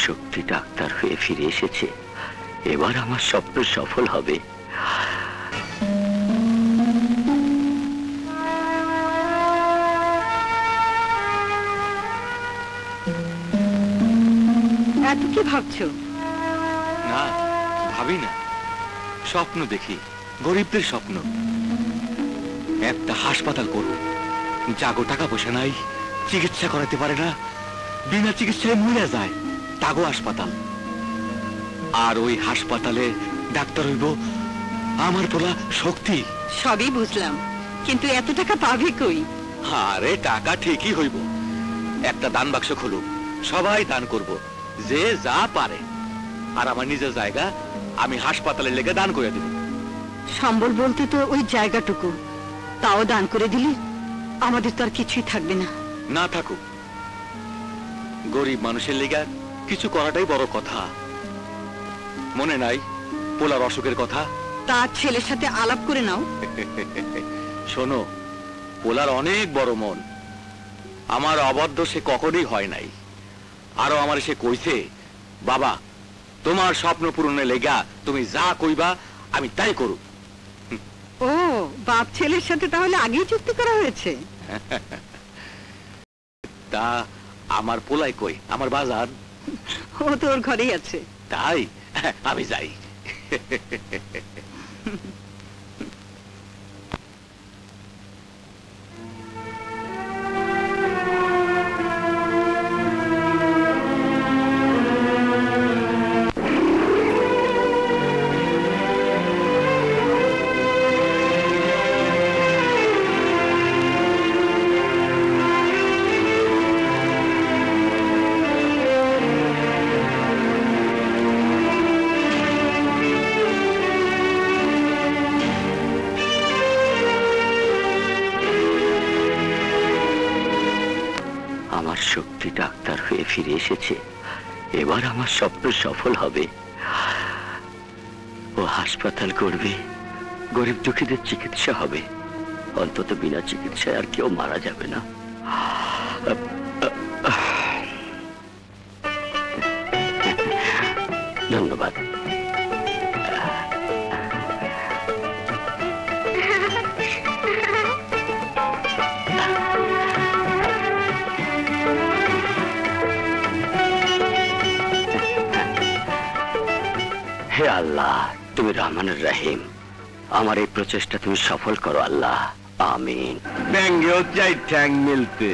শক্তি doctor হয়ে ফিরে এসেছে, এবার আমার স্বপ্ন সফল হবে। এত কি ভাবছো? না, ভাবি না, স্বপ্ন দেখি, গরিবদের স্বপ্ন। একটা হাসপাতাল করব, জাগো টাকা পয়সা নাই, চিকিৎসা করাতে পারে না, বিনা চিকিৎসায় মরে যায়, তাগো হাসপাতাল। আর ওই হাসপাতালে ডাক্তার হইব আমার পোলা শক্তি। সবই বুঝলাম, কিন্তু এত টাকা পাবে কই? আরে টাকা ঠিকই হইব। একটা দান বাক্স খুলুক, সবাই দান করব, যে যা পারে। আর আমার নিজের জায়গা আমি হাসপাতালের লেগে দান করে দিব। সম্বল বলতে তো ওই জায়গাটুকু, তাও দান করে দিলে আমাদের তো আর কিছুই থাকবে না। না থাকুক, গরিব মানুষের লেগে কিছু করাটাই বড় কথা। মনে নাই পোলার অসুখের কথা? তার ছেলের সাথে আলাপ করে নাও। শোনো, পোলার অনেক বড় মন, আমার অবাধ্য সে কখনোই হয় নাই। আরো আমার সে কইছে, বাবা তোমার স্বপ্ন পূরণের লেগা তুমি যা কইবা আমি তাই করু। ও, বাপ ছেলের সাথে তাহলে আগেই চুক্তি করা হয়েছে? তা আমার পোলাই কই, আমার বাজার? ও তো ওর ঘরেই আছে। তাই আমি যাই। শক্তি ডাক্তার হয়ে ফিরে এসেছে, এবার আমার স্বপ্ন সফল হবে। ও হাসপাতাল করবে, গরিব দুঃখীদের চিকিৎসা হবে, অন্তত বিনা চিকিৎসায় আর কেউ মারা যাবে না। ধন্যবাদ। হে আল্লাহ, তুমি রহমানুর রহিম, আমার এই প্রচেষ্টা তুমি সফল করো আল্লাহ, আমিন। ব্যাঙ্গেও চাই ঠ্যাং মিলতে,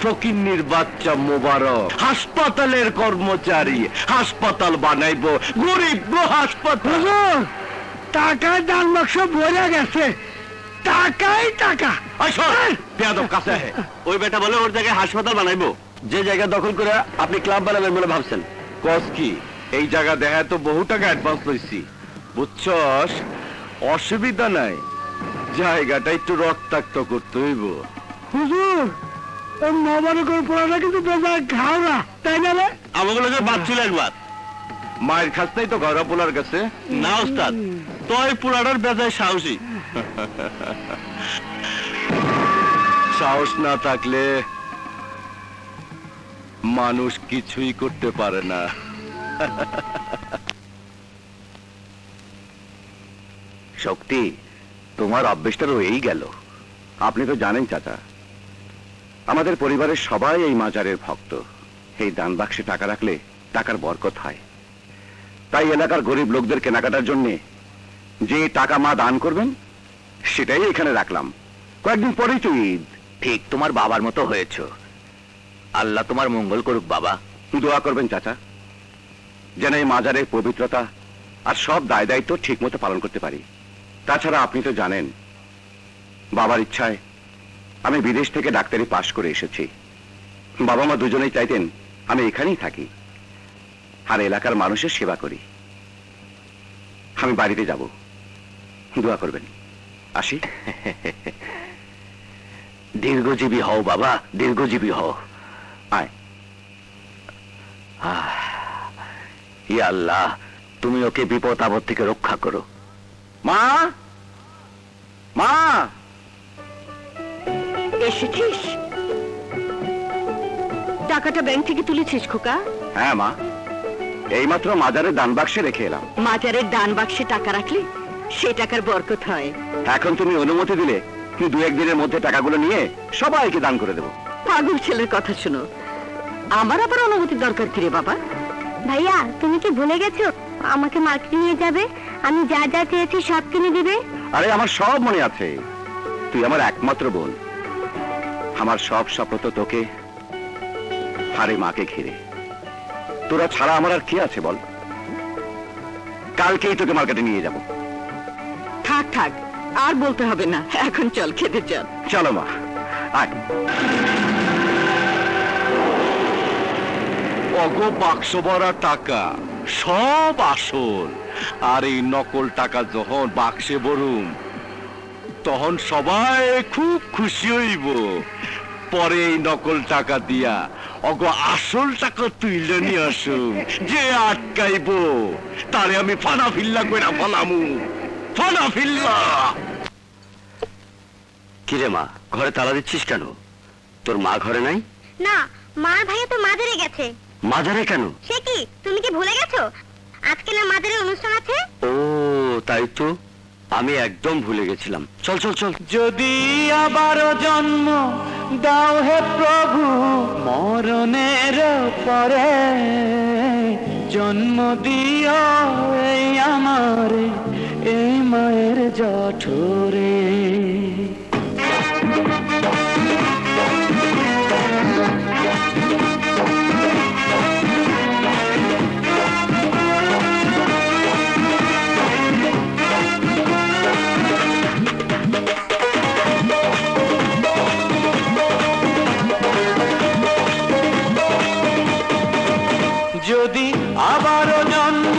ফকিন্নির বাচ্চা মোবারক হাসপাতালের কর্মচারী, হাসপাতাল বানাইব, গরিব হাসপাতাল। টাকায় দান বাক্স ভরে গেছে, টাকাই টাকা। বেয়াদব কাছে ওই বেটা বলে ওর জায়গায় হাসপাতাল বানাইবো। যে জায়গা দখল করে আপনি ক্লাব বানাবেন বলে ভাবছেন? কস কি, এই জায়গা দেখা তো বহু টাকা অ্যাডভান্স লইছি, বুঝছস? অসুবিধা নাই, জায়গাটা একটু রক্তাক্ত করতে হইব। হুজুর, ওই মোবারকের পোড়াটা কিন্তু বেজায় খাও না, তাই না রে? আমাকে লোকে বাচ্চু লাগবার মায়ের খাসটাই তো ঘরা পোলার কাছে না ওস্তাদ, তোই পোড়াটার বেজায় সাহসী। সাহস না থাকলে মানুষ কিছুই করতে পারে না। শক্তি, তোমার অভ্যেসটা রয়েই গেল। আপনি তো জানেন চাচা, আমাদের পরিবারের সবাই এই মাজারের ভক্ত। এই দান বাক্সে টাকা রাখলে টাকার বরকত হয়, তাই এলাকার গরিব লোকদের কেনাকাটার জন্য যে টাকা মা দান করবেন সেটাই এখানে রাখলাম। কয়েকদিন পরেই তো ঈদ। ঠিক তোমার বাবার মতো হয়েছ, আল্লাহ তোমার মঙ্গল করুক বাবা। দোয়া করবেন চাচা, যেন এই মাজারের পবিত্রতা আর সব দায় দায়িত্ব ঠিক মতো পালন করতে পারি। তাছাড়া আপনি তো জানেন, বাবার ইচ্ছায় আমি বিদেশ থেকে ডাক্তারি পাশ করে এসেছি। বাবা মা দুজনেই চাইতেন আমি এখানেই থাকি আর এলাকার মানুষের সেবা করি। আমি বাড়িতে যাব, দোয়া করবেন। আসি। দীর্ঘজীবী হও বাবা, দীর্ঘজীবী হও। আয়। ইয়া আল্লাহ, তুমি ওকে বিপদ আপদ থেকে রক্ষা করো। মা, মা, এসেছিস? টাকাটা ব্যাংক থেকে তুলেছিস খোকা? হ্যাঁ মা, এইমাত্র মাজারের দান বাক্সে রেখে এলাম। মাজারের দান বাক্সে টাকা রাখলে সে টাকার বরকত হয়। এখন তুমি অনুমতি দিলে কি 2-1 দিনের মধ্যে টাকাগুলো নিয়ে সবাইকে দান করে দেবো। পাগল ছেলের কথা শুনো, আমার আবার অনুমতির দরকার কি রে বাবা? ভাইয়া তুমি কি ভুলে গেছো আমাকে মার্কেটে নিয়ে যাবে, আমি যা যা চেয়েছি সব কিনে দিবে? আরে আমার সব মনে আছে, তুই আমার একমাত্র বোন। আমার সব স্বপ্ন তো তোকে আর এই মাকে ঘিরে। তোরা ছাড়া আমার আর কি আছে বল? কালকেই তোকে মার্কেটে নিয়ে যাব। থাক থাক, আর বলতে হবে না, এখন চল খেতে চল। চলো মা, আয়। অগো বাক্স ভরা টাকা, সব আসল। আর এই নকল টাকা যখন বাক্সে ভরুম তখন সবাই খুব খুশি হইব। পরে এই নকল টাকা দিয়া অগো আসল টাকা তুইলে নিয়ে আসুম। যে আটকাইব তারে আমি ফানা ফিল্লা কইরা ফলামু, ফানা ফিল্লা। কিরে মা, ঘরে তালা দিচ্ছিস কেন? তোর মা ঘরে নাই? না, মার ভাইয়া তো মাজারে গেছে। মাজারে কেন? সে কি, তুমি কি ভুলে গেছো আজকে না মাজারে অনুষ্ঠান আছে? ও তাই তো, আমি একদম ভুলে গেছিলাম। চল চল চল। যদি আবারও জন্ম দাও হে প্রভু মরণের পরে, জন্ম দিও এই আমার এই মায়ের জঠরে। যদি আবারও জন্ম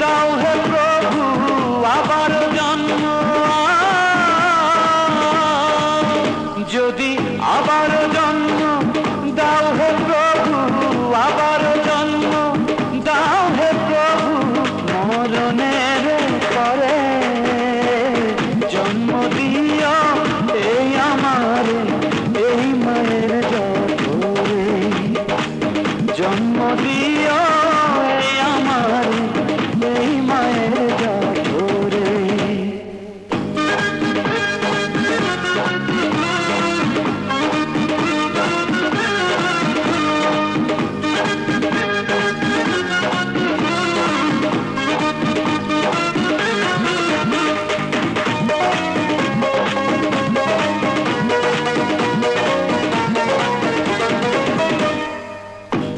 দাও হে প্রভু, আবারও জন্ম, যদি আবারও জন্ম দাও হে প্রভু, আবারও জন্ম দাও হে প্রভু মরণের পরে, জন্ম দিও এই আমার এই মায়ের জঠরে, জন্ম দিও এই আমার এই মায়ের জঠরে।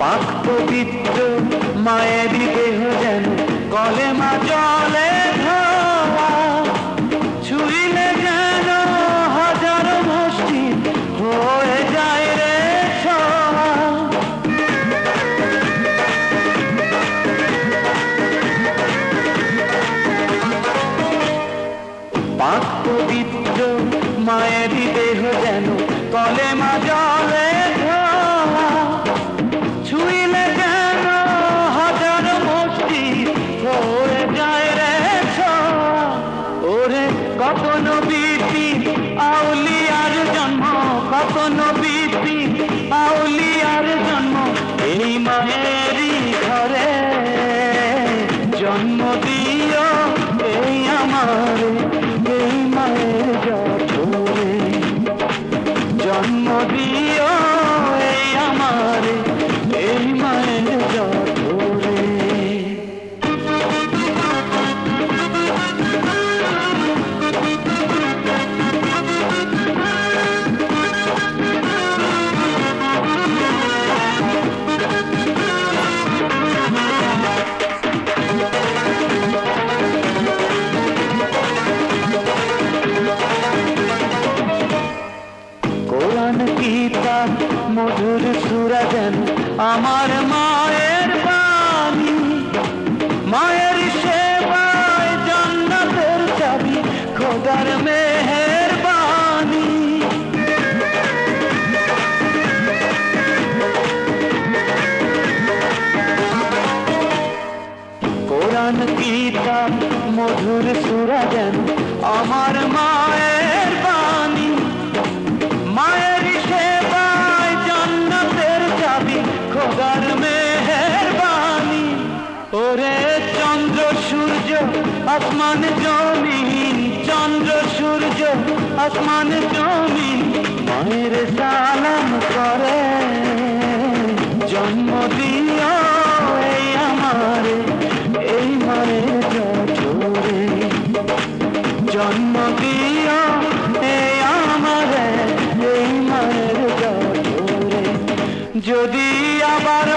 পাক পবিত্র মায়েরই দেহ যেন কলেমা জলে ধোয়া, ছুঁইলে যেন হাজার মসজিদ হয়ে যায় রে ছোঁয়া। পাক পবিত্র মায়েরই দেহ যেন কলেমা জলে ধোয়া, ছুঁইলে যেন হাজার মসজিদ হয়ে যায় রে ছোঁয়া। ওরে কত নবী আউলিয়ার জন্ম, কত নবী আউলিয়ার জন্ম এই মায়েরই ঘরে, জন্ম দিও এই আমার এই মায়ের জঠরে, জন্ম দিও এই আমার এই মায়ের জঠরে। কোরআন কিতাব মধুর সূরা যেন আমার মায়ের বাণী, মায়ের সেবায় জান্নাতের চাবি খোদার মেহেরবানি। কোরআন কিতাব মধুর সূরা যেন আমার মায়ের বাণী, মায়ের সেবায় জান্নাতের চাবি খোদার মেহেরবানি। আসমান জমিন চন্দ্র সূর্য আসমান জমিন মায়ের সালাম করে জন্ম দিও এই আমার এই মায়ের জঠরে জন্ম দিও এই আমার এই মায়ের জঠরে যদি আবার